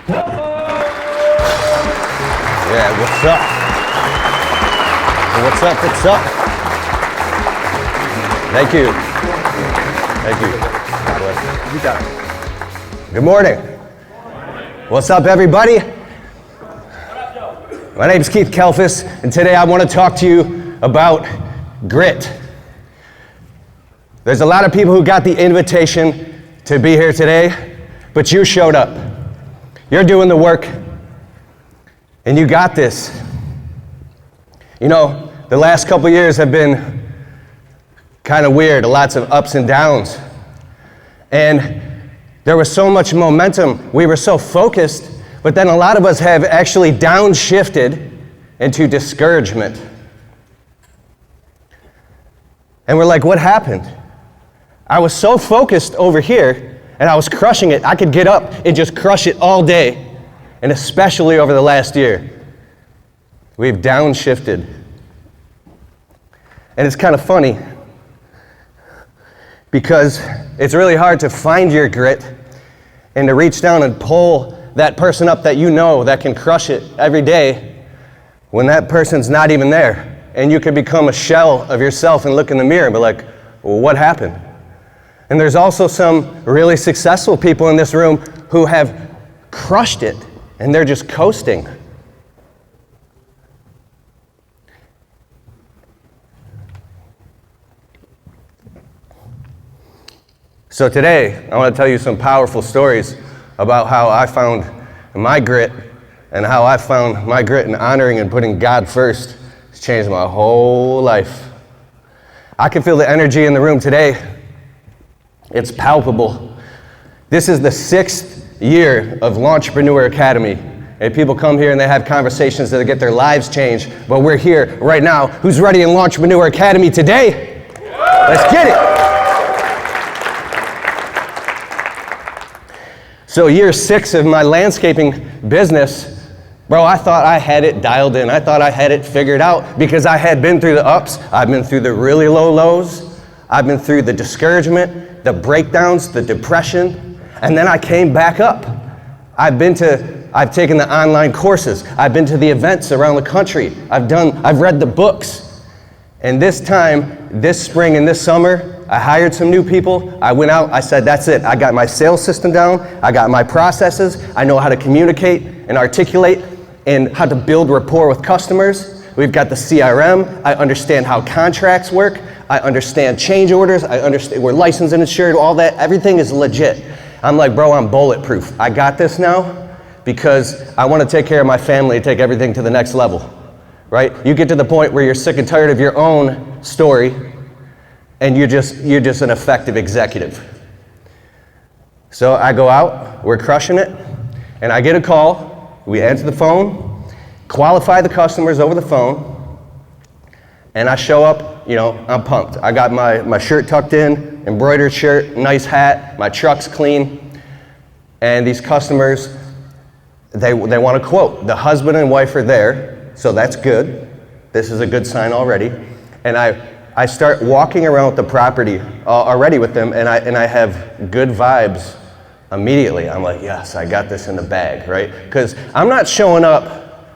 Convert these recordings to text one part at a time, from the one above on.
Yeah, what's up? What's up? What's up? Thank you. Thank you. God bless you. You got it. Good morning. What's up, everybody? My name is Keith Kalfas, and today I want to talk to you about grit. There's a lot of people who got the invitation to be here today, but you showed up. You're doing the work, and you got this. You know, the last couple years have been kind of weird, lots of ups and downs. And there was so much momentum, we were so focused, but then a lot of us have actually downshifted into discouragement. And we're like, what happened? I was so focused over here, and I was crushing it. I could get up and just crush it all day. And especially over the last year, we've downshifted. And it's kind of funny because it's really hard to find your grit and to reach down and pull that person up that you know that can crush it every day when that person's not even there. And you can become a shell of yourself and look in the mirror and be like, well, what happened? And there's also some really successful people in this room who have crushed it. And they're just coasting. So today, I want to tell you some powerful stories about how I found my grit and how I found my grit in honoring and putting God first. It's changed my whole life. I can feel the energy in the room today. It's palpable. This is the 6th year of Lawntrepreneur Academy, and people come here and they have conversations that get their lives changed, but we're here right now. Who's ready in Lawntrepreneur Academy today? Let's get it. So year 6 of my landscaping business, bro, I thought I had it dialed in. I thought I had it figured out because I had been through the ups, I've been through the really low lows, I've been through the discouragement, the breakdowns, the depression, and then I came back up. I've taken the online courses. I've been to the events around the country. I've read the books. And this time, this spring and this summer, I hired some new people. I went out, I said, that's it. I got my sales system down. I got my processes. I know how to communicate and articulate and how to build rapport with customers. We've got the CRM. I understand how contracts work. I understand change orders. I understand we're licensed and insured, all that. Everything is legit. I'm like, bro, I'm bulletproof. I got this now because I want to take care of my family and take everything to the next level, right? You get to the point where you're sick and tired of your own story and you're just an effective executive. So I go out, we're crushing it, and I get a call. We answer the phone, qualify the customers over the phone, and I show up, you know, I'm pumped. I got my shirt tucked in, embroidered shirt, nice hat, my truck's clean, and these customers, they want a quote. The husband and wife are there, so that's good. This is a good sign already. And I start walking around the property already with them, and I have good vibes immediately. I'm like, yes, I got this in the bag, right? Because I'm not showing up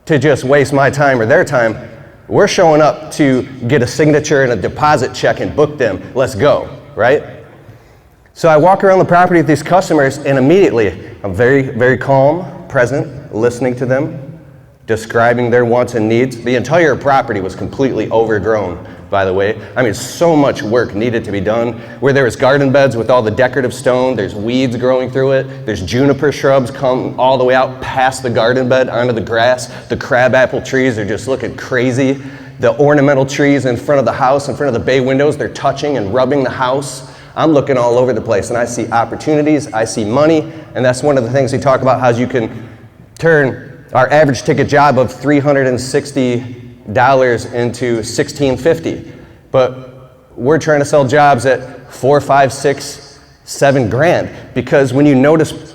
to just waste my time or their time. We're showing up to get a signature and a deposit check and book them. Let's go, right? So I walk around the property with these customers, and immediately I'm very, very calm, present, listening to them, describing their wants and needs. The entire property was completely overgrown, by the way. I mean, so much work needed to be done. Where there was garden beds with all the decorative stone, there's weeds growing through it, there's juniper shrubs come all the way out past the garden bed onto the grass. The crabapple trees are just looking crazy. The ornamental trees in front of the house, in front of the bay windows, they're touching and rubbing the house. I'm looking all over the place, and I see opportunities, I see money, and that's one of the things we talk about, how you can turn our average ticket job of $360 into $1,650. But we're trying to sell jobs at $4, $5, $6, $7,000, because when you notice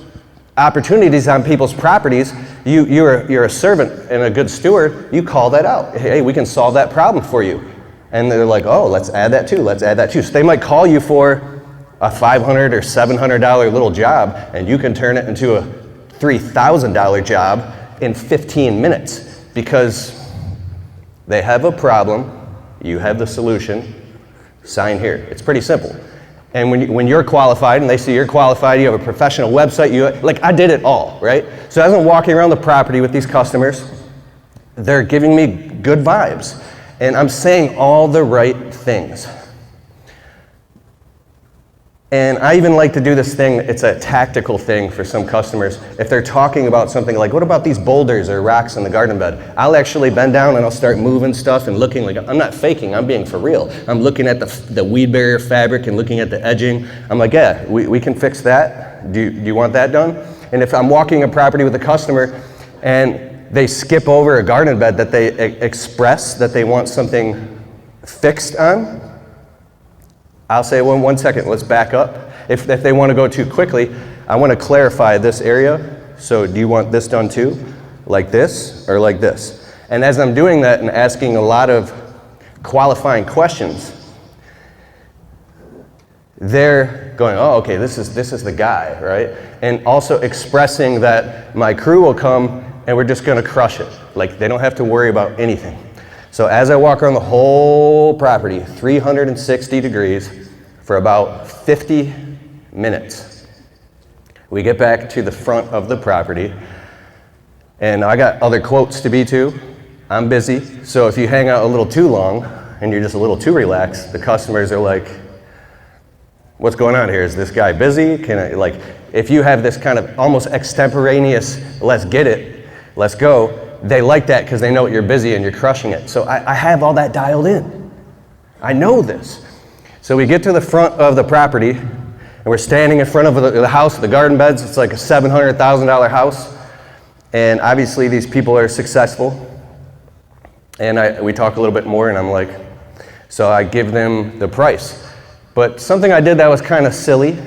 opportunities on people's properties, you're a servant and a good steward, you call that out. Hey, we can solve that problem for you. And they're like, oh, let's add that too, let's add that too. So they might call you for a $500 or $700 little job, and you can turn it into a $3,000 job in 15 minutes because they have a problem, you have the solution, sign here. It's pretty simple. And when you're qualified and they see you're qualified, you have a professional website, like I did it all, right? So as I'm walking around the property with these customers, they're giving me good vibes and I'm saying all the right things. And I even like to do this thing, it's a tactical thing for some customers. If they're talking about something like, what about these boulders or rocks in the garden bed? I'll actually bend down and I'll start moving stuff and looking like, I'm not faking, I'm being for real. I'm looking at the weed barrier fabric and looking at the edging. I'm like, yeah, we can fix that. Do you want that done? And if I'm walking a property with a customer and they skip over a garden bed that they express that they want something fixed on, I'll say, well, 1 second, let's back up. If they want to go too quickly, I want to clarify this area. So do you want this done too? Like this or like this? And as I'm doing that and asking a lot of qualifying questions, they're going, oh, okay, this is the guy, right? And also expressing that my crew will come and we're just going to crush it. Like they don't have to worry about anything. So as I walk around the whole property, 360 degrees, for about 50 minutes, we get back to the front of the property, and I got other quotes to be to. I'm busy, so if you hang out a little too long, and you're just a little too relaxed, the customers are like, what's going on here? Is this guy busy? Like, if you have this kind of almost extemporaneous, let's get it, let's go, they like that because they know you're busy and you're crushing it. So I have all that dialed in. I know this. So we get to the front of the property and we're standing in front of the house, the garden beds. It's like a $700,000 house. And obviously these people are successful. And we talk a little bit more and I'm like, so I give them the price. But something I did that was kind of silly.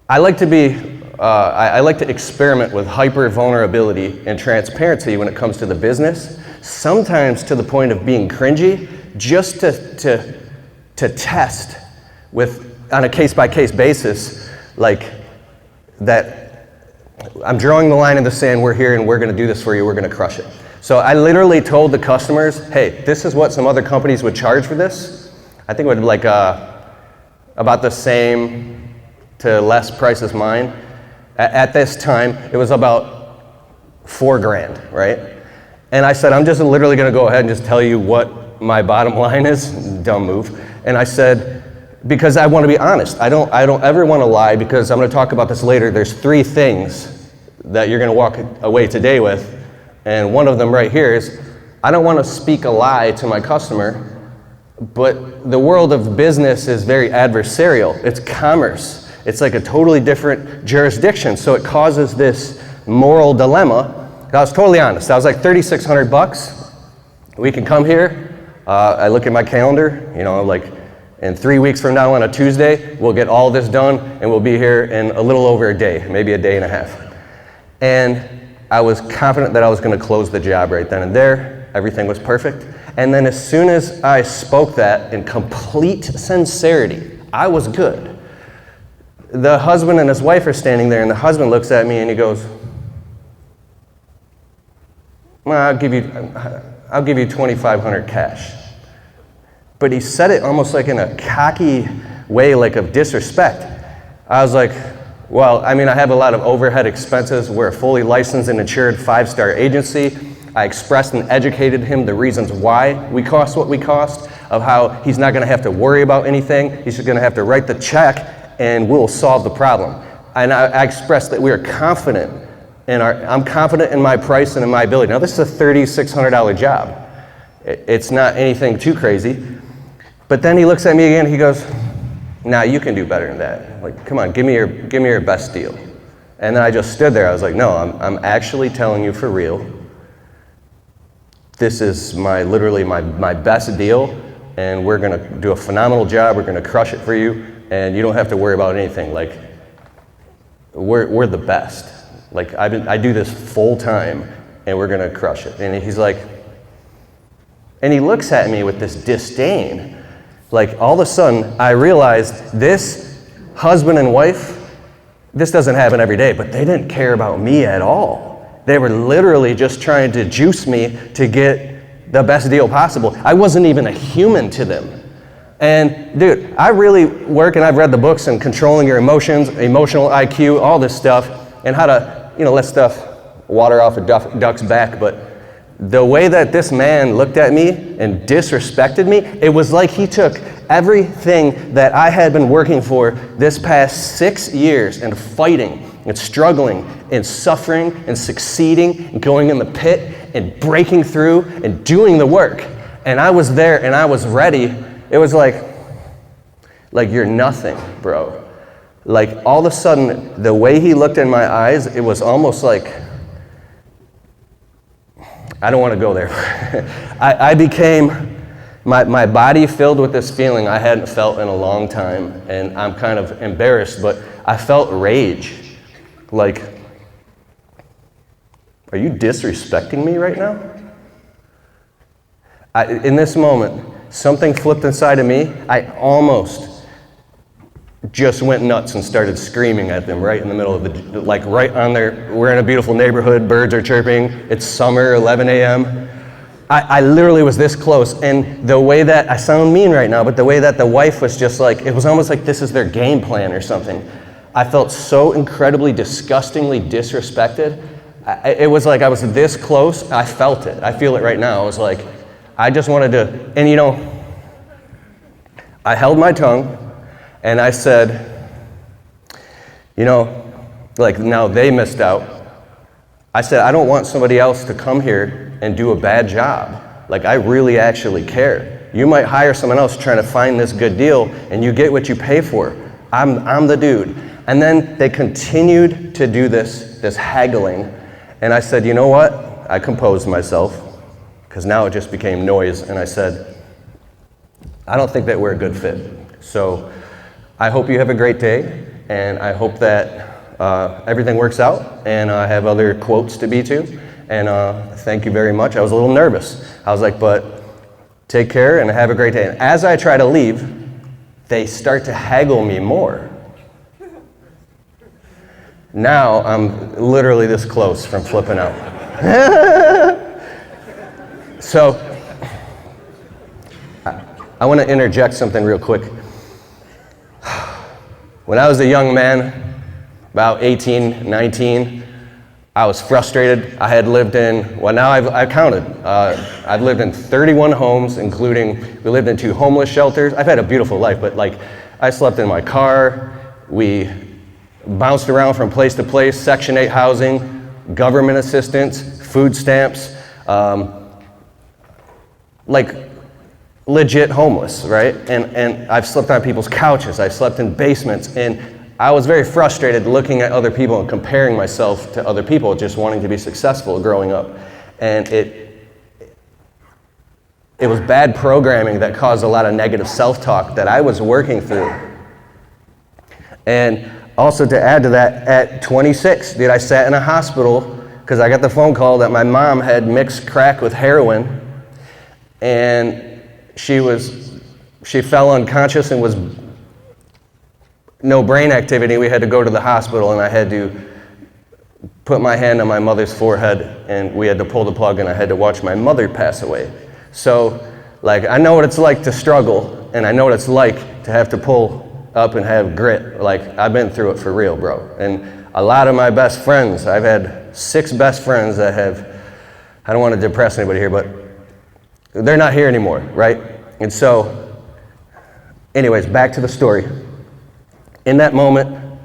I like to experiment with hyper vulnerability and transparency when it comes to the business, sometimes to the point of being cringy, just to test on a case-by-case basis, like that I'm drawing the line in the sand, we're here and we're gonna do this for you, we're gonna crush it. So I literally told the customers, hey, this is what some other companies would charge for this. I think it would be like about the same to less price as mine. At this time, it was about $4,000, right? And I said, I'm just literally gonna go ahead and just tell you what my bottom line is, dumb move. And I said, because I wanna be honest, I don't ever wanna lie because I'm gonna talk about this later. There's 3 things that you're gonna walk away today with. And one of them right here is, I don't wanna speak a lie to my customer, but the world of business is very adversarial. It's commerce. It's like a totally different jurisdiction, so it causes this moral dilemma. I was totally honest. I was like, $3,600. We can come here. I look at my calendar, like in 3 weeks from now on a Tuesday, we'll get all this done and we'll be here in a little over a day, maybe a day and a half. And I was confident that I was going to close the job right then and there. Everything was perfect. And then as soon as I spoke that in complete sincerity, I was good. The husband and his wife are standing there, and the husband looks at me and he goes, well, I'll give you $2,500 cash. But he said it almost like in a cocky way, like of disrespect. I was like, well, I have a lot of overhead expenses. We're a fully licensed and insured 5-star agency. I expressed and educated him the reasons why we cost what we cost, of how he's not gonna have to worry about anything. He's just gonna have to write the check and we'll solve the problem. And I expressed that we are confident I'm confident in my price and in my ability. Now this is a $3,600 job. It's not anything too crazy. But then he looks at me again, he goes, nah, you can do better than that. Like, come on, give me your best deal. And then I just stood there, I was like, no, I'm actually telling you for real. This is literally my best deal, and we're gonna do a phenomenal job, we're gonna crush it for you, and you don't have to worry about anything. Like, we're the best. Like, I do this full time, and we're gonna crush it. And he's like, and he looks at me with this disdain. Like, all of a sudden, I realized this husband and wife this doesn't happen every day, but they didn't care about me at all. They were literally just trying to juice me to get the best deal possible. I wasn't even a human to them. And dude, I really work, and I've read the books on controlling your emotions, emotional IQ, all this stuff, and how to, let stuff water off a duck's back. But the way that this man looked at me and disrespected me, it was like he took everything that I had been working for this past 6 years and fighting and struggling and suffering and succeeding and going in the pit and breaking through and doing the work. And I was there and I was ready. It was like you're nothing, bro. Like all of a sudden, the way he looked in my eyes, it was almost like, I don't want to go there. I became, my body filled with this feeling I hadn't felt in a long time, and I'm kind of embarrassed, but I felt rage. Like, are you disrespecting me right now? In this moment, something flipped inside of me. I almost just went nuts and started screaming at them right in the middle of the, like right on there. We're in a beautiful neighborhood, birds are chirping, it's summer, 11 a.m. I literally was this close, and the way that, I sound mean right now, but the way that the wife was just like, it was almost like this is their game plan or something. I felt so incredibly disgustingly disrespected. It was like I was this close, I felt it. I feel it right now. I was like, I just wanted to, and I held my tongue, and I said, like now they missed out. I said, I don't want somebody else to come here and do a bad job. Like I really actually care. You might hire someone else trying to find this good deal and you get what you pay for. I'm the dude. And then they continued to do this haggling. And I said, you know what? I composed myself because now it just became noise. And I said, I don't think that we're a good fit. So I hope you have a great day, and I hope that everything works out, and I have other quotes to be to, and thank you very much. I was a little nervous. I was like, but take care and have a great day. And as I try to leave, they start to haggle me more. Now I'm literally this close from flipping out. So I want to interject something real quick. When I was a young man, about 18, 19, I was frustrated. I had lived in, well now I've counted. I've lived in 31 homes, including, we lived in 2 homeless shelters. I've had a beautiful life, but like, I slept in my car. We bounced around from place to place, Section 8 housing, government assistance, food stamps, like legit homeless, right? And I've slept on people's couches, I've slept in basements, and I was very frustrated looking at other people and comparing myself to other people, just wanting to be successful growing up. And it was bad programming that caused a lot of negative self-talk that I was working through. And also to add to that, at 26, dude, I sat in a hospital because I got the phone call that my mom had mixed crack with heroin, and she fell unconscious and was no brain activity. We had to go to the hospital, and I had to put my hand on my mother's forehead, and we had to pull the plug, and I had to watch my mother pass away. So, like, I know what it's like to struggle, and I know what it's like to have to pull up and have grit. Like, I've been through it for real, bro. And a lot of my best friends, I've had 6 best friends that have, I don't want to depress anybody here, but they're not here anymore, right? And so, anyways, back to the story. In that moment,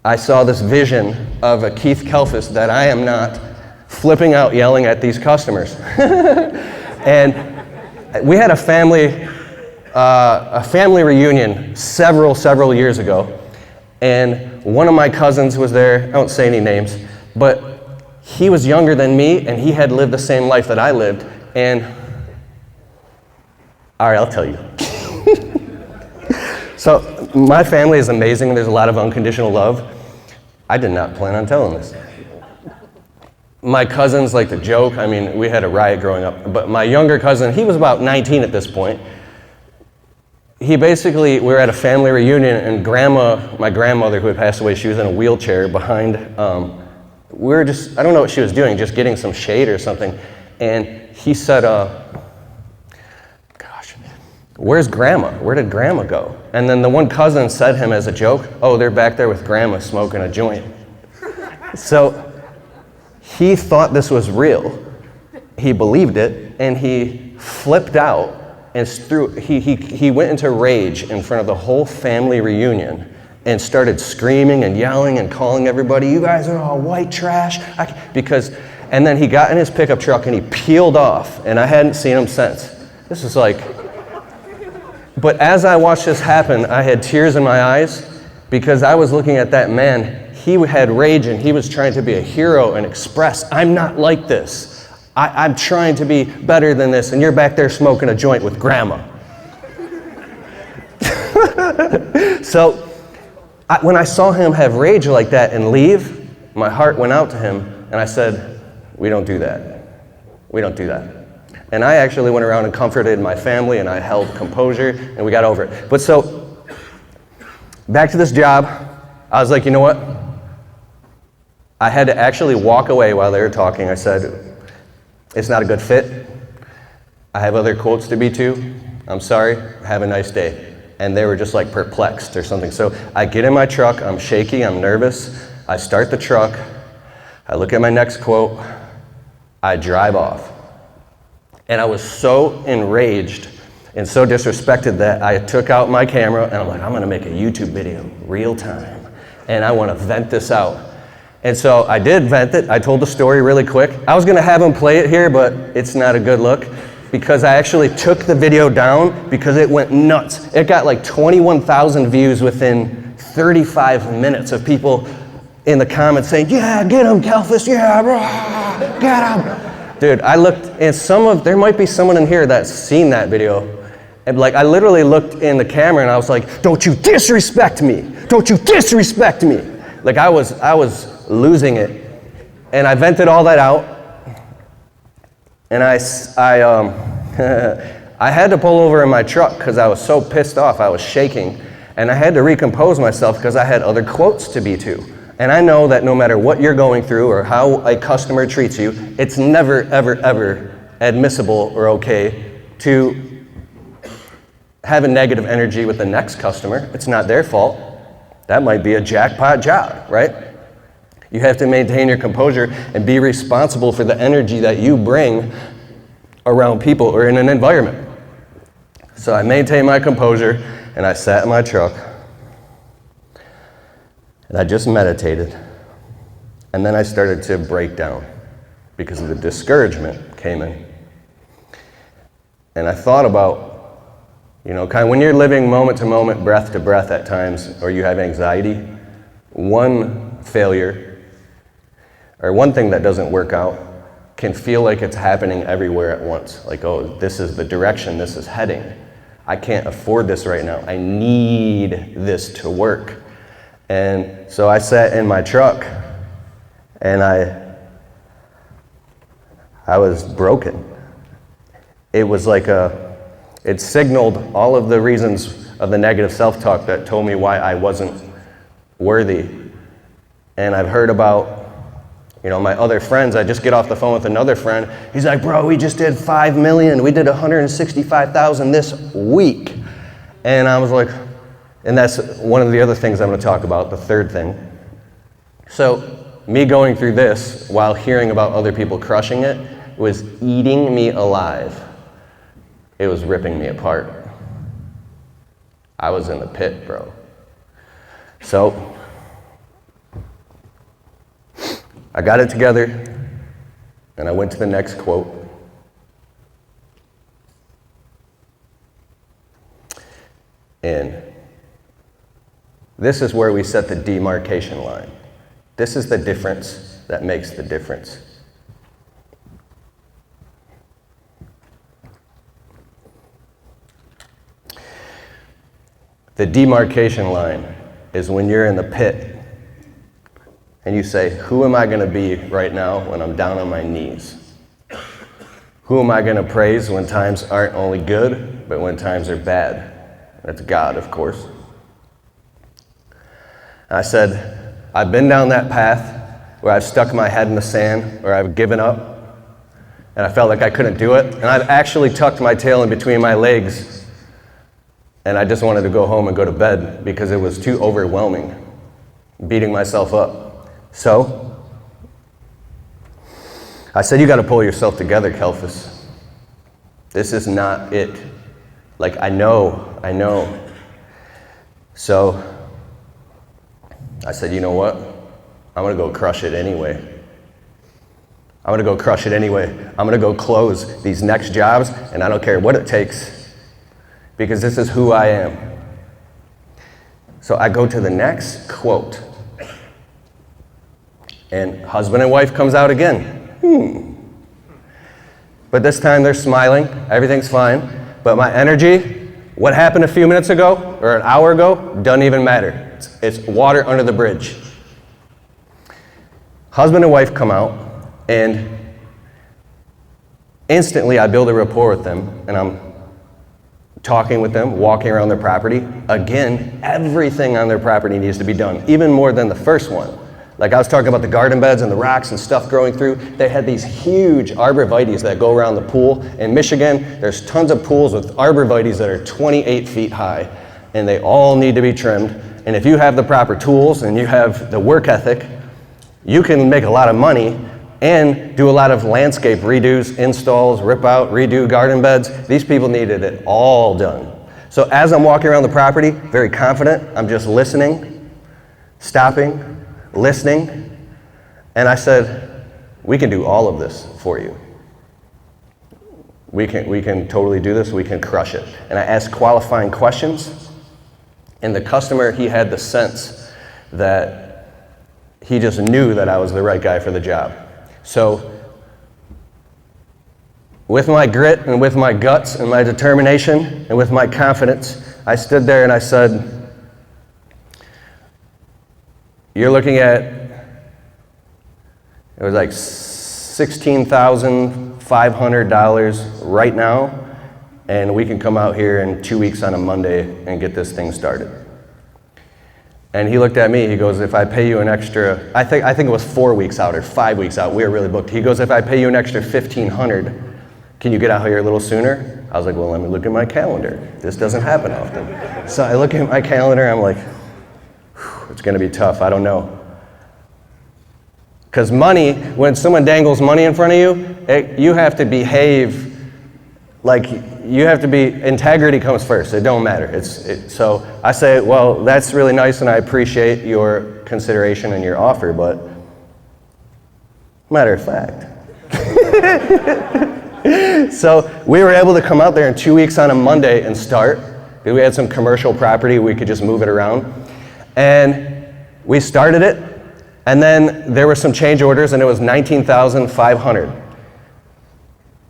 I saw this vision of a Keith Kalfas that I am not flipping out yelling at these customers. And we had a family reunion several years ago, and one of my cousins was there. I won't say any names, but he was younger than me, and he had lived the same life that I lived. And all right, I'll tell you. So my family is amazing. There's a lot of unconditional love. I did not plan on telling this. My cousins like to joke. I mean, we had a riot growing up. But my younger cousin, he was about 19 at this point. we were at a family reunion, and my grandmother who had passed away, she was in a wheelchair behind, we were just, I don't know what she was doing, just getting some shade or something. And he said, where's Grandma? Where did Grandma go? And then the one cousin said him as a joke, oh, they're back there with Grandma smoking a joint. So he thought this was real. He believed it, and he flipped out and he went into rage in front of the whole family reunion and started screaming and yelling and calling everybody, you guys are all white trash. And then he got in his pickup truck and he peeled off, and I hadn't seen him since. This is like, but as I watched this happen, I had tears in my eyes because I was looking at that man. He had rage and he was trying to be a hero and express, I'm not like this. I'm trying to be better than this, and you're back there smoking a joint with Grandma. So when I saw him have rage like that and leave, my heart went out to him, and I said, we don't do that. We don't do that. And I actually went around and comforted my family, and I held composure, and we got over it. But so, back to this job, I was like, you know what? I had to actually walk away while they were talking. I said, it's not a good fit. I have other quotes to be to. I'm sorry, have a nice day. And they were just like perplexed or something. So I get in my truck, I'm shaky, I'm nervous. I start the truck, I look at my next quote, I drive off. And I was so enraged and so disrespected that I took out my camera and I'm like, I'm gonna make a YouTube video, real time. And I wanna vent this out. And so I did vent it. I told the story really quick. I was gonna have him play it here, but it's not a good look because I actually took the video down because it went nuts. It got like 21,000 views within 35 minutes of people in the comments saying, yeah, get him, Kalfas, yeah, bro, get him. Dude, I looked, and there might be someone in here that's seen that video. And like, I literally looked in the camera and I was like, don't you disrespect me. Don't you disrespect me. Like I was losing it, and I vented all that out, and I had to pull over in my truck because I was so pissed off. I was shaking, and I had to recompose myself because I had other quotes to be to. And I know that no matter what you're going through or how a customer treats you, it's never, ever, ever admissible or okay to have a negative energy with the next customer. It's not their fault. That might be a jackpot job, right? You have to maintain your composure and be responsible for the energy that you bring around people or in an environment. So I maintained my composure, and I sat in my truck, and I just meditated. And then I started to break down because of the discouragement came in. And I thought about, kind of when you're living moment to moment, breath to breath at times, or you have anxiety, one failure or one thing that doesn't work out can feel like it's happening everywhere at once. Like, oh, this is the direction this is heading. I can't afford this right now. I need this to work. And so I sat in my truck and I was broken. It was like it signaled all of the reasons of the negative self-talk that told me why I wasn't worthy. And I've heard about, my other friends. I just get off the phone with another friend. He's like, bro, we just did 5 million. We did 165,000 this week. And I was like, and that's one of the other things I'm going to talk about, the third thing. So me going through this while hearing about other people crushing it was eating me alive. It was ripping me apart. I was in the pit, bro. So I got it together, and I went to the next quote. And this is where we set the demarcation line. This is the difference that makes the difference. The demarcation line is when you're in the pit and you say, who am I going to be right now when I'm down on my knees? Who am I going to praise when times aren't only good, but when times are bad? That's God, of course. And I said, I've been down that path where I've stuck my head in the sand, where I've given up, and I felt like I couldn't do it. And I've actually tucked my tail in between my legs, and I just wanted to go home and go to bed because it was too overwhelming, beating myself up. So I said, you got to pull yourself together, Kalfas. This is not it. Like, I know. So I said, you know what? I'm going to go crush it anyway. I'm going to go close these next jobs, and I don't care what it takes, because this is who I am. So I go to the next quote, and husband and wife comes out again. But this time they're smiling, everything's fine, but my energy, what happened a few minutes ago, or an hour ago, doesn't even matter. It's water under the bridge. Husband and wife come out, and instantly I build a rapport with them, and I'm talking with them, walking around their property. Again, everything on their property needs to be done, even more than the first one. Like I was talking about the garden beds and the rocks and stuff growing through. They had these huge arborvitaes that go around the pool. In Michigan, there's tons of pools with arborvitaes that are 28 feet high, and they all need to be trimmed. And if you have the proper tools and you have the work ethic, you can make a lot of money and do a lot of landscape redos, installs, rip out, redo garden beds. These people needed it all done. So as I'm walking around the property, very confident, I'm just listening, stopping, listening, and I said, we can do all of this for you. We can totally do this, we can crush it. And I asked qualifying questions, and the customer, he had the sense that he just knew that I was the right guy for the job. So with my grit and with my guts and my determination and with my confidence, I stood there and I said, you're looking at, it was like $16,500 right now, and we can come out here in 2 weeks on a Monday and get this thing started. And he looked at me, he goes, if I pay you an extra, I think it was 4 weeks out or 5 weeks out, we were really booked. He goes, if I pay you an extra $1,500, can you get out here a little sooner? I was like, well, let me look at my calendar. This doesn't happen often. So I look at my calendar, I'm like, it's going to be tough, I don't know. Because money, when someone dangles money in front of you, you have to behave like integrity comes first. It don't matter. So I say, well, that's really nice and I appreciate your consideration and your offer, but matter of fact. So we were able to come out there in 2 weeks on a Monday and start. We had some commercial property, we could just move it around. And we started it, and then there were some change orders, and it was $19,500.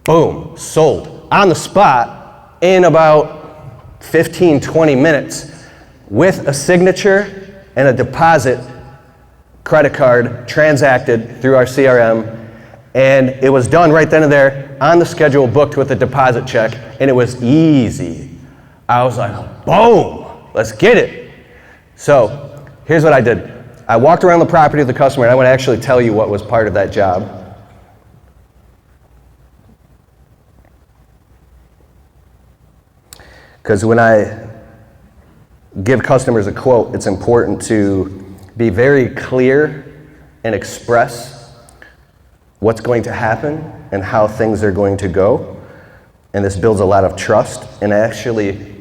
Boom, sold. On the spot, in about 15, 20 minutes, with a signature and a deposit credit card transacted through our CRM, and it was done right then and there, on the schedule, booked with a deposit check, and it was easy. I was like, boom, let's get it. So here's what I did. I walked around the property of the customer, and I want to actually tell you what was part of that job. Because when I give customers a quote, it's important to be very clear and express what's going to happen and how things are going to go. And this builds a lot of trust and actually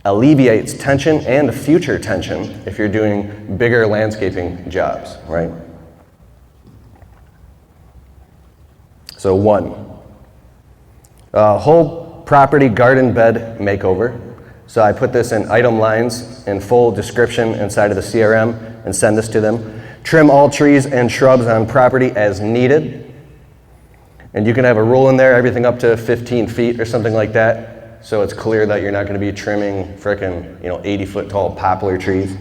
alleviates tension and future tension if you're doing bigger landscaping jobs, right? So 1, whole property garden bed makeover. So I put this in item lines in full description inside of the CRM and send this to them. Trim all trees and shrubs on property as needed. And you can have a rule in there, everything up to 15 feet or something like that. So it's clear that you're not going to be trimming frickin', 80-foot tall poplar trees,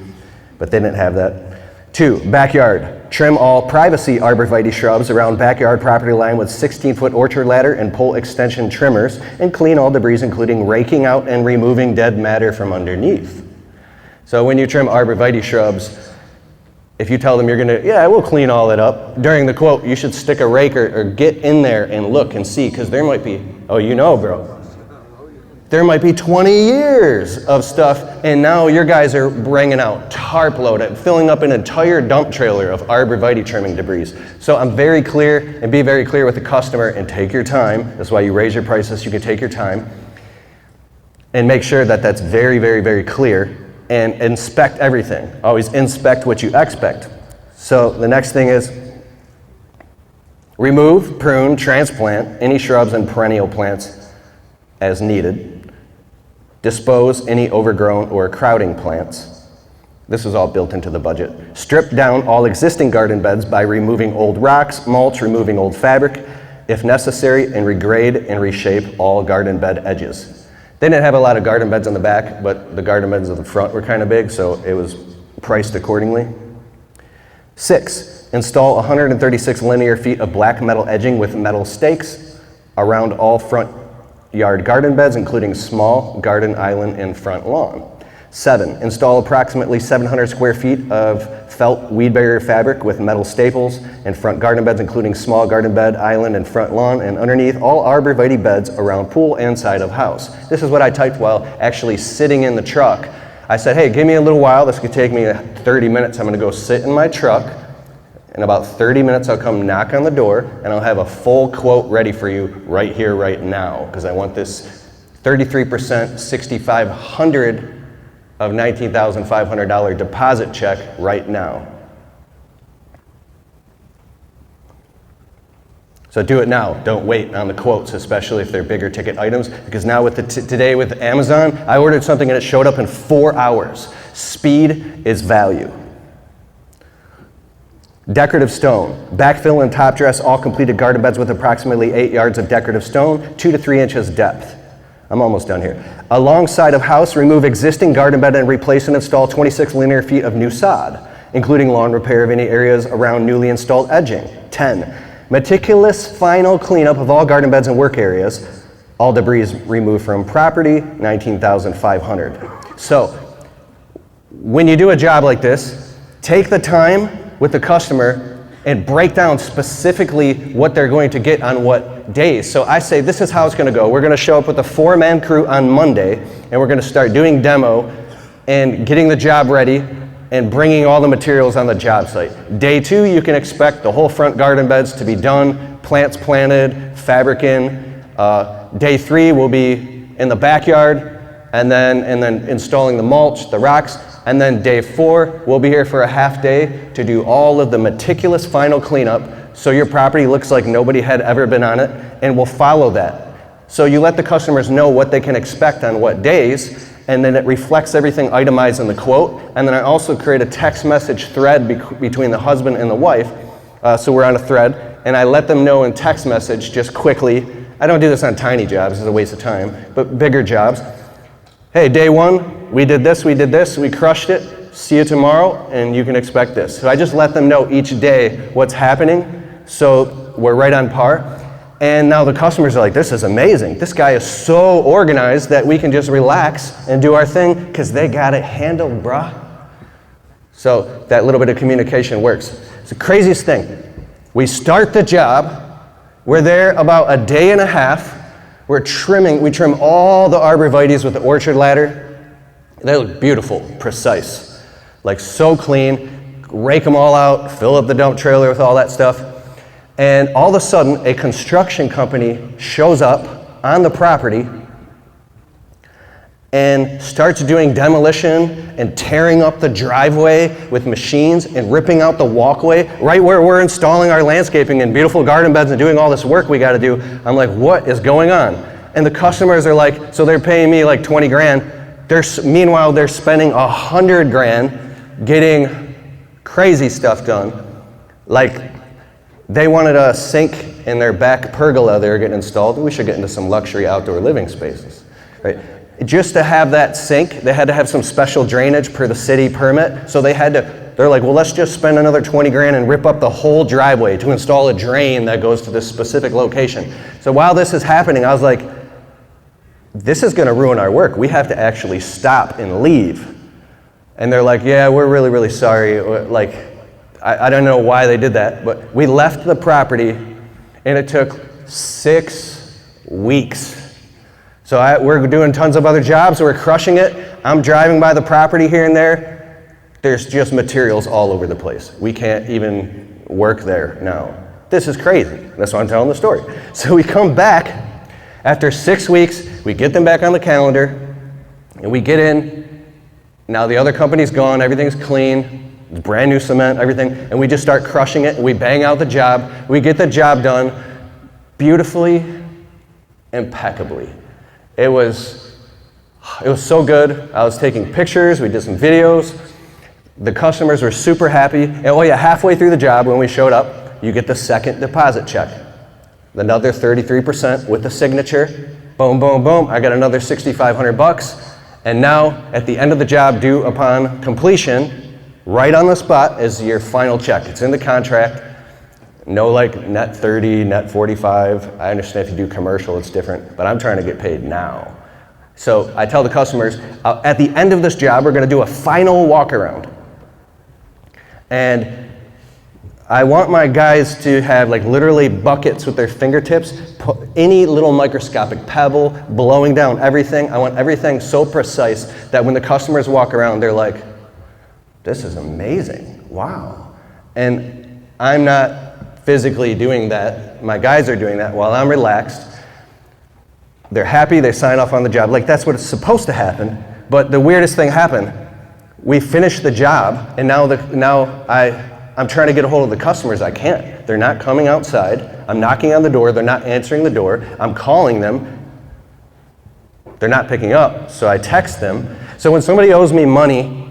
but they didn't have that. 2, backyard. Trim all privacy arborvitae shrubs around backyard property line with 16-foot orchard ladder and pole extension trimmers, and clean all debris, including raking out and removing dead matter from underneath. So when you trim arborvitae shrubs, if you tell them you're gonna, yeah, we'll clean all it up, during the quote, you should stick a rake or get in there and look and see, because there might be, oh, you know, bro, there might be 20 years of stuff, and now your guys are bringing out tarp load, filling up an entire dump trailer of arborvitae trimming debris. So I'm very clear, and be very clear with the customer, and take your time. That's why you raise your prices, you can take your time, and make sure that that's very, very, very clear. And inspect everything. Always inspect what you expect. So the next thing is remove, prune, transplant any shrubs and perennial plants as needed. Dispose any overgrown or crowding plants. This is all built into the budget. Strip down all existing garden beds by removing old rocks, mulch, removing old fabric, if necessary, and regrade and reshape all garden bed edges. They didn't have a lot of garden beds on the back, but the garden beds at the front were kind of big, so it was priced accordingly. 6, install 136 linear feet of black metal edging with metal stakes around all front yard garden beds, including small garden island and front lawn. 7, install approximately 700 square feet of felt weed barrier fabric with metal staples in front garden beds, including small garden bed, island, and front lawn, and underneath all arborvitae beds around pool and side of house. This is what I typed while actually sitting in the truck. I said, hey, give me a little while. This could take me 30 minutes. I'm going to go sit in my truck. In about 30 minutes, I'll come knock on the door, and I'll have a full quote ready for you right here, right now, because I want this 33%, $6,500 of $19,500 deposit check right now. So do it now. Don't wait on the quotes, especially if they're bigger ticket items, because now with today with Amazon, I ordered something and it showed up in 4 hours. Speed is value. Decorative stone. Backfill and top dress all completed garden beds with approximately 8 yards of decorative stone, 2 to 3 inches depth. I'm almost done here. Alongside of house, remove existing garden bed and replace and install 26 linear feet of new sod, including lawn repair of any areas around newly installed edging. 10, meticulous final cleanup of all garden beds and work areas, all debris removed from property, $19,500. So, when you do a job like this, take the time with the customer and break down specifically what they're going to get on what days. So I say, this is how it's gonna go. We're gonna show up with a 4-man crew on Monday, and we're gonna start doing demo and getting the job ready and bringing all the materials on the job site. Day 2, you can expect the whole front garden beds to be done, plants planted, fabric in. Day 3 will be in the backyard, and then installing the mulch, the rocks. And then day 4, we'll be here for a half day to do all of the meticulous final cleanup so your property looks like nobody had ever been on it, and we'll follow that. So you let the customers know what they can expect on what days, and then it reflects everything itemized in the quote. And then I also create a text message thread between the husband and the wife, so we're on a thread, and I let them know in text message just quickly. I don't do this on tiny jobs, it's a waste of time, but bigger jobs. Hey, day 1, we did this, we crushed it, see you tomorrow, and you can expect this. So I just let them know each day what's happening, so we're right on par. And now the customers are like, this is amazing. This guy is so organized that we can just relax and do our thing, because they got it handled, brah. So that little bit of communication works. It's the craziest thing. We start the job, we're there about a day and a half, we trim all the arborvitaes with the orchard ladder. They look beautiful, precise, like so clean, rake them all out, fill up the dump trailer with all that stuff. And all of a sudden, a construction company shows up on the property and starts doing demolition and tearing up the driveway with machines and ripping out the walkway right where we're installing our landscaping and beautiful garden beds and doing all this work we got to do. I'm like, what is going on? And the customers are like, so they're paying me like 20 grand. Meanwhile, they're spending 100 grand getting crazy stuff done. Like, they wanted a sink in their back pergola they were getting installed. We should get into some luxury outdoor living spaces, right? Just to have that sink, they had to have some special drainage per the city permit, so they had to They're like, well, let's just spend another 20 grand and rip up the whole driveway to install a drain that goes to this specific location. So while this is happening, I was like, this is gonna ruin our work. We have to actually stop and leave. And they're like, yeah, we're really, really sorry. Like, I don't know why they did that, but we left the property and it took 6 weeks. So we're doing tons of other jobs, we're crushing it. I'm driving by the property here and there. There's just materials all over the place. We can't even work there now. This is crazy. That's why I'm telling the story. So we come back after 6 weeks, we get them back on the calendar, and we get in. Now the other company's gone, everything's clean, brand new cement, everything, and we just start crushing it, and we bang out the job. We get the job done beautifully, impeccably. It was so good. I was taking pictures, we did some videos. The customers were super happy. And oh yeah, halfway through the job when we showed up, you get the second deposit check. Another 33% with the signature. Boom, boom, boom. I got another $6,500. And now, at the end of the job, due upon completion, right on the spot is your final check. It's in the contract. No like net 30, net 45. I understand if you do commercial, it's different, but I'm trying to get paid now. So I tell the customers, at the end of this job, we're gonna do a final walk around. And I want my guys to have like literally buckets with their fingertips, any little microscopic pebble, blowing down everything. I want everything so precise that when the customers walk around, they're like, this is amazing, wow. And I'm not physically doing that. My guys are doing that while I'm relaxed. They're happy, they sign off on the job. Like that's what it's supposed to happen. But the weirdest thing happened. We finished the job, and I'm trying to get a hold of the customers. I can't. They're not coming outside. I'm knocking on the door. They're not answering the door. I'm calling them. They're not picking up. So I text them. So when somebody owes me money,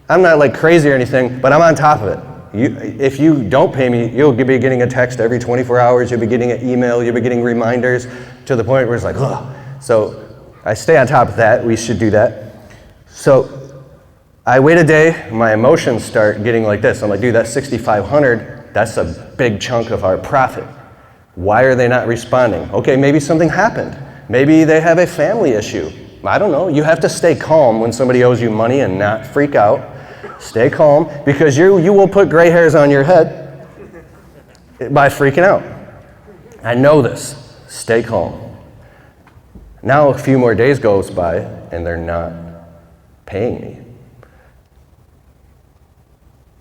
I'm not like crazy or anything, but I'm on top of it. If you don't pay me, you'll be getting a text every 24 hours. You'll be getting an email. You'll be getting reminders to the point where it's like, ugh. So I stay on top of that. We should do that. So I wait a day, my emotions start getting like this. I'm like, dude, that's $6,500. That's a big chunk of our profit. Why are they not responding? Okay, maybe something happened. Maybe they have a family issue. I don't know. You have to stay calm when somebody owes you money and not freak out. Stay calm, because you will put gray hairs on your head by freaking out. I know this. Stay calm. Now a few more days goes by and they're not paying me.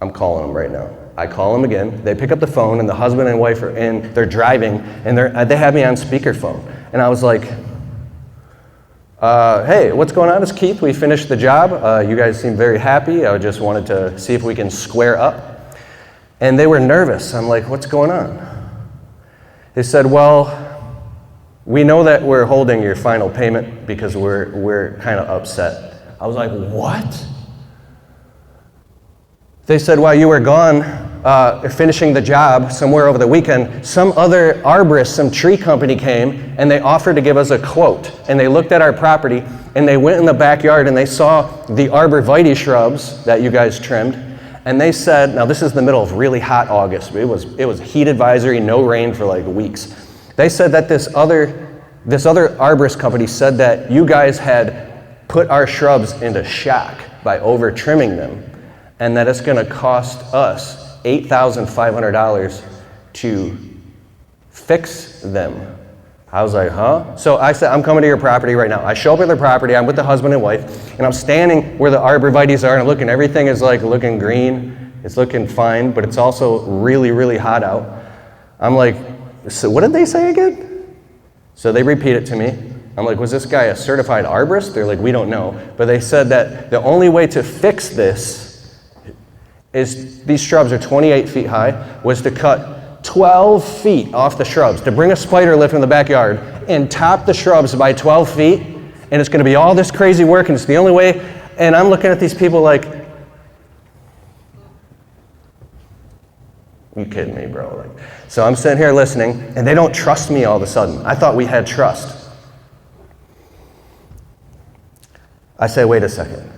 I'm calling them right now. I call them again. They pick up the phone, and the husband and wife are in. They're driving, and they have me on speakerphone. And I was like, hey, what's going on? It's Keith. We finished the job. You guys seem very happy. I just wanted to see if we can square up. And they were nervous. I'm like, what's going on? They said, well, we know that we're holding your final payment because we're kind of upset. I was like, what? They said, while you were gone finishing the job somewhere over the weekend, some other arborist, some tree company came, and they offered to give us a quote. And they looked at our property, and they went in the backyard, and they saw the arborvitae shrubs that you guys trimmed. And they said, now this is the middle of really hot August. It was heat advisory, no rain for like weeks. They said that this other arborist company said that you guys had put our shrubs into shock by over trimming them, and that it's going to cost us $8,500 to fix them. I was like, huh? So I said, I'm coming to your property right now. I show up at their property, I'm with the husband and wife, and I'm standing where the arborvitaes are, and I'm looking, everything is like looking green, it's looking fine, but it's also really, really hot out. I'm like, so what did they say again? So they repeat it to me. I'm like, was this guy a certified arborist? They're like, we don't know. But they said that the only way to fix this is, these shrubs are 28 feet high, was to cut 12 feet off the shrubs, to bring a spider lift in the backyard and top the shrubs by 12 feet, and it's gonna be all this crazy work, and it's the only way. And I'm looking at these people like, you kidding me, bro? Like, so I'm sitting here listening, and they don't trust me all of a sudden. I thought we had trust. I say, wait a second.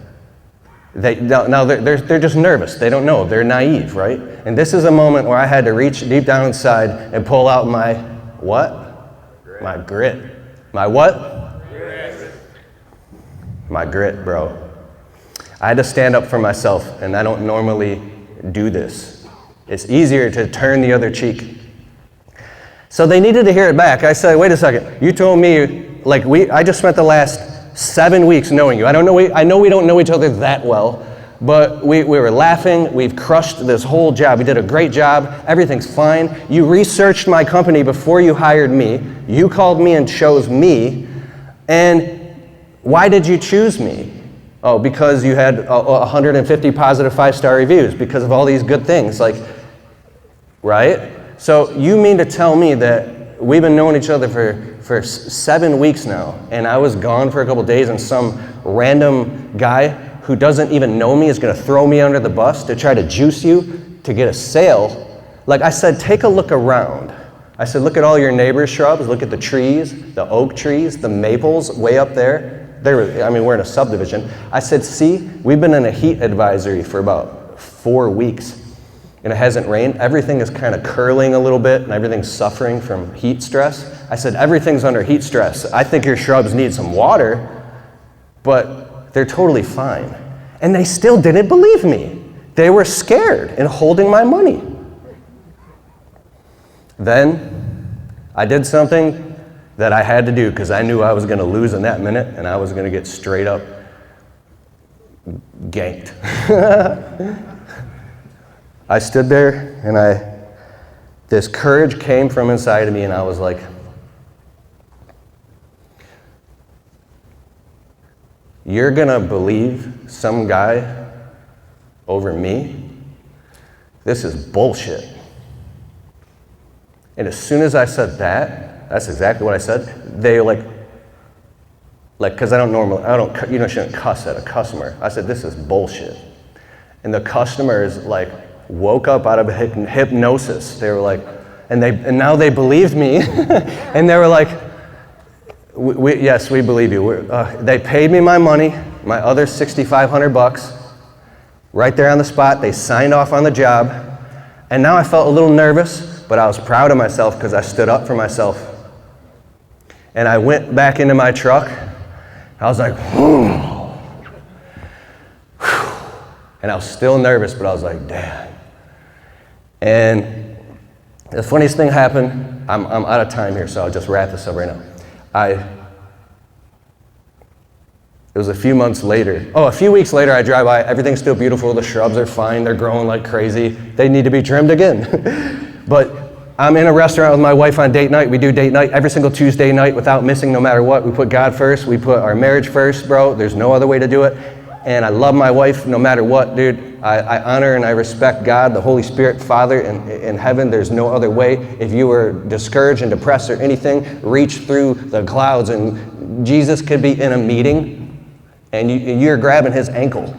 They're just nervous. They don't know. They're naive, right? And this is a moment where I had to reach deep down inside and pull out my what? Grit. My grit. My what? Grit. My grit, bro. I had to stand up for myself, and I don't normally do this. It's easier to turn the other cheek. So they needed to hear it back. I said, wait a second. You told me, I just spent the last 7 weeks knowing you. I know we don't know each other that well, but we were laughing. We've crushed this whole job. We did a great job. Everything's fine. You researched my company before you hired me. You called me and chose me. And why did you choose me? Oh, because you had 150 positive 5-star reviews, because of all these good things, right? So you mean to tell me that we've been knowing each other for 7 weeks now, and I was gone for a couple days, and some random guy who doesn't even know me is going to throw me under the bus to try to juice you to get a sale? I said, take a look around. I said, look at all your neighbor's shrubs. Look at the trees, the oak trees, the maples way up there. We're in a subdivision. I said, see, we've been in a heat advisory for about 4 weeks, and it hasn't rained. Everything is kind of curling a little bit, and everything's suffering from heat stress. I said, everything's under heat stress. I think your shrubs need some water, but they're totally fine. And they still didn't believe me. They were scared and holding my money. Then I did something that I had to do because I knew I was going to lose in that minute, and I was going to get straight up ganked. I stood there, and this courage came from inside of me, and I was like, you're gonna believe some guy over me? This is bullshit. And as soon as I said that, that's exactly what I said, they because you shouldn't cuss at a customer. I said, this is bullshit. And the customers woke up out of hypnosis. They were like, and now they believed me, and they were like, yes, we believe you. They paid me my money, my other $6,500, right there on the spot. They signed off on the job, and now I felt a little nervous, but I was proud of myself because I stood up for myself. And I went back into my truck. I was like, whew. And I was still nervous, but I was like, damn. And the funniest thing happened. I'm out of time here, so I'll just wrap this up right now. It was a few weeks later, I drive by, everything's still beautiful, the shrubs are fine, they're growing like crazy, they need to be trimmed again. But I'm in a restaurant with my wife on date night. We do date night every single Tuesday night without missing, no matter what. We put God first, we put our marriage first, bro. There's no other way to do it. And I love my wife no matter what, dude. I honor and I respect God, the Holy Spirit, Father in heaven. There's no other way. If you were discouraged and depressed or anything, reach through the clouds, and Jesus could be in a meeting and you're grabbing his ankle.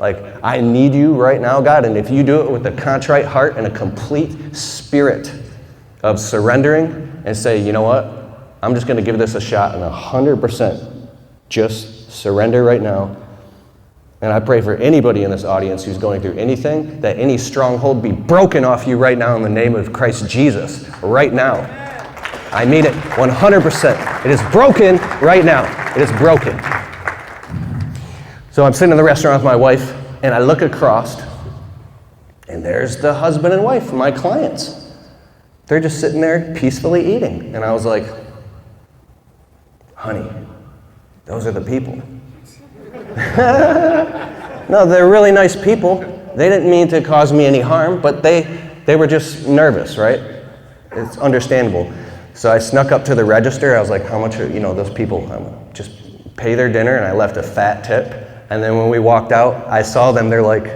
I need you right now, God. And if you do it with a contrite heart and a complete spirit of surrendering and say, you know what? I'm just going to give this a shot and 100% just surrender right now. And I pray for anybody in this audience who's going through anything, that any stronghold be broken off you right now in the name of Christ Jesus, right now. I mean it 100%. It is broken right now. It is broken. So I'm sitting in the restaurant with my wife, and I look across, and there's the husband and wife, my clients. They're just sitting there peacefully eating. And I was like, honey, those are the people. No, they're really nice people. They didn't mean to cause me any harm, but they were just nervous, right? It's understandable. So I snuck up to the register. I was like, how much are, those people, just pay their dinner, and I left a fat tip. And then when we walked out, I saw them, they're like,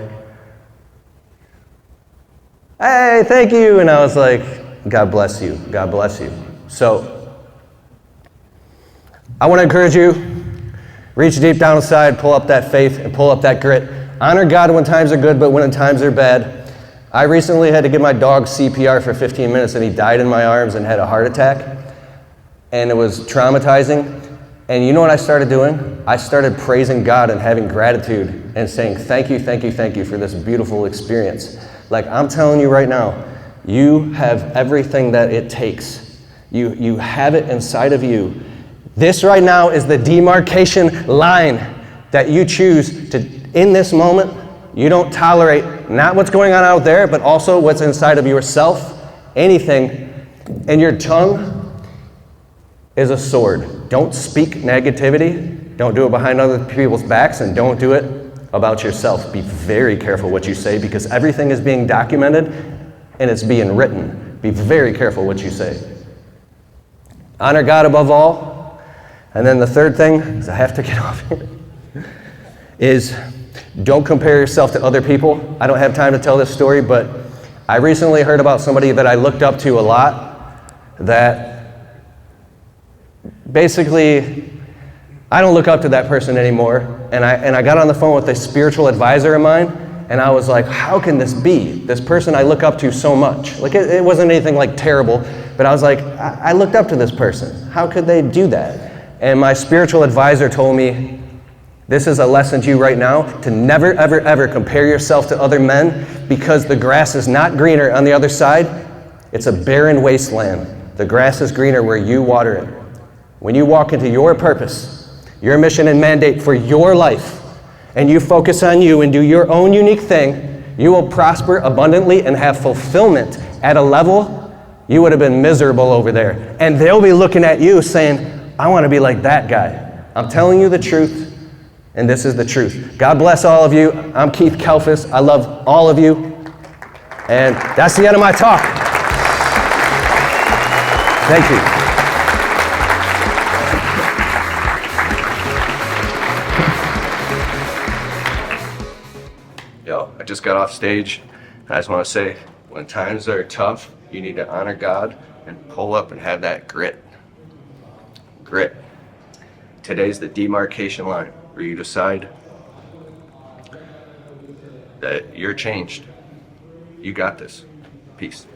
hey, thank you. And I was like, God bless you, God bless you. So I want to encourage you, reach deep down inside, pull up that faith and pull up that grit. Honor God when times are good, but when times are bad. I recently had to give my dog CPR for 15 minutes, and he died in my arms and had a heart attack. And it was traumatizing. And you know what I started doing? I started praising God and having gratitude and saying, thank you, thank you, thank you for this beautiful experience. Like, I'm telling you right now, you have everything that it takes. You have it inside of you. This right now is the demarcation line that you choose to, in this moment, you don't tolerate not what's going on out there, but also what's inside of yourself, anything. And your tongue is a sword. Don't speak negativity. Don't do it behind other people's backs, and don't do it about yourself. Be very careful what you say, because everything is being documented and it's being written. Be very careful what you say. Honor God above all. And then the third thing, is I have to get off here, is don't compare yourself to other people. I don't have time to tell this story, but I recently heard about somebody that I looked up to a lot that basically, I don't look up to that person anymore. And I got on the phone with a spiritual advisor of mine, and I was like, how can this be? This person I look up to so much. Like, it wasn't anything like terrible, but I was like, I looked up to this person. How could they do that? And my spiritual advisor told me, this is a lesson to you right now, to never, ever, ever compare yourself to other men, because the grass is not greener on the other side. It's a barren wasteland. The grass is greener where you water it. When you walk into your purpose, your mission and mandate for your life, and you focus on you and do your own unique thing, you will prosper abundantly and have fulfillment at a level you would have been miserable over there. And they'll be looking at you saying, I want to be like that guy. I'm telling you the truth, and this is the truth. God bless all of you. I'm Keith Kalfas. I love all of you. And that's the end of my talk. Thank you. I just got off stage. I just want to say, when times are tough, you need to honor God and pull up and have that grit. Grit. Today's the demarcation line where you decide that you're changed. You got this. Peace.